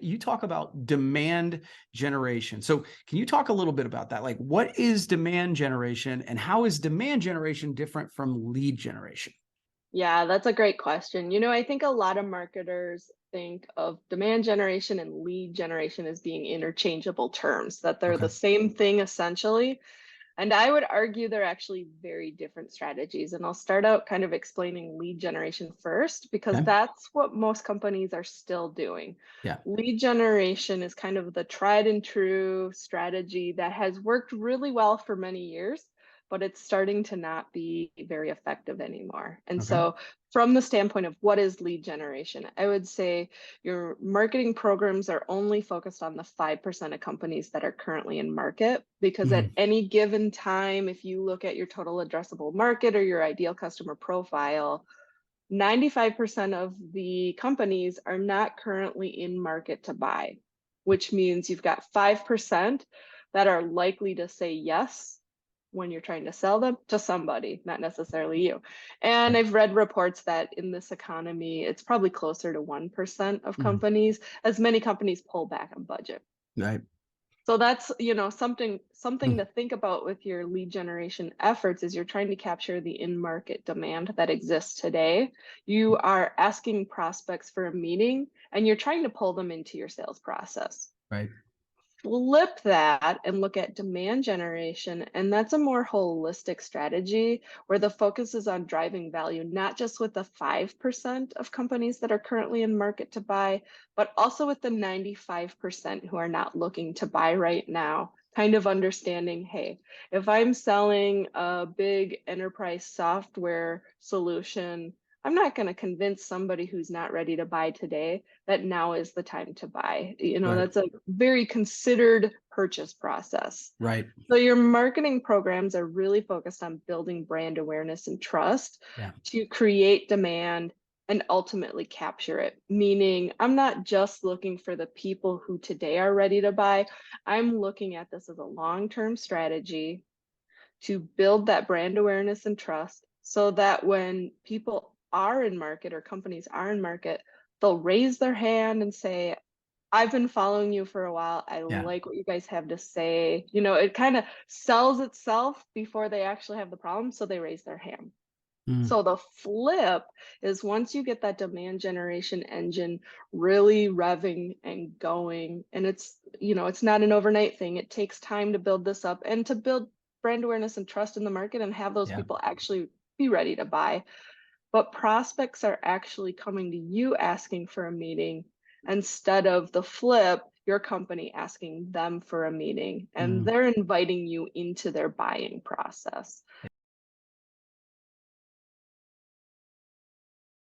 you talk about demand generation. So can you talk a little bit about that? Like, what is demand generation and how is demand generation different from lead generation? Yeah, that's a great question. I think a lot of marketers think of demand generation and lead generation as being interchangeable terms, that they're Okay. the same thing essentially. And I would argue they're actually very different strategies. And I'll start out kind of explaining lead generation first, because Okay. that's what most companies are still doing. Yeah. Lead generation is kind of the tried and true strategy that has worked really well for many years, but it's starting to not be very effective anymore. And Okay. so, from the standpoint of what is lead generation, I would say your marketing programs are only focused on the 5% of companies that are currently in market, because at Mhm. any given time, if you look at your total addressable market or your ideal customer profile, 95% of the companies are not currently in market to buy, which means you've got 5% that are likely to say yes when you're trying to sell them to somebody, not necessarily you. And Right. I've read reports that in this economy, it's probably closer to 1% of Mhm. companies, as many companies pull back on budget. Right. So that's, something Mm. to think about with your lead generation efforts is you're trying to capture the in-market demand that exists today. You are asking prospects for a meeting and you're trying to pull them into your sales process. Right. Flip that and look at demand generation, and that's a more holistic strategy where the focus is on driving value, not just with the 5% of companies that are currently in market to buy, but also with the 95% who are not looking to buy right now. Kind of understanding, hey, if I'm selling a big enterprise software solution, I'm not going to convince somebody who's not ready to buy today that now is the time to buy. Right. That's a very considered purchase process. Right. So your marketing programs are really focused on building brand awareness and trust Yeah. to create demand and ultimately capture it. Meaning, I'm not just looking for the people who today are ready to buy. I'm looking at this as a long-term strategy to build that brand awareness and trust so that when people are in market or companies are in market, they'll raise their hand and say, I've been following you for a while. I Yeah. like what you guys have to say. It kind of sells itself before they actually have the problem. So they raise their hand. Mm. So the flip is once you get that demand generation engine really revving and going, and it's not an overnight thing. It takes time to build this up and to build brand awareness and trust in the market and have those Yeah. people actually be ready to buy. But prospects are actually coming to you asking for a meeting instead of the flip, your company asking them for a meeting, and Mm. they're inviting you into their buying process.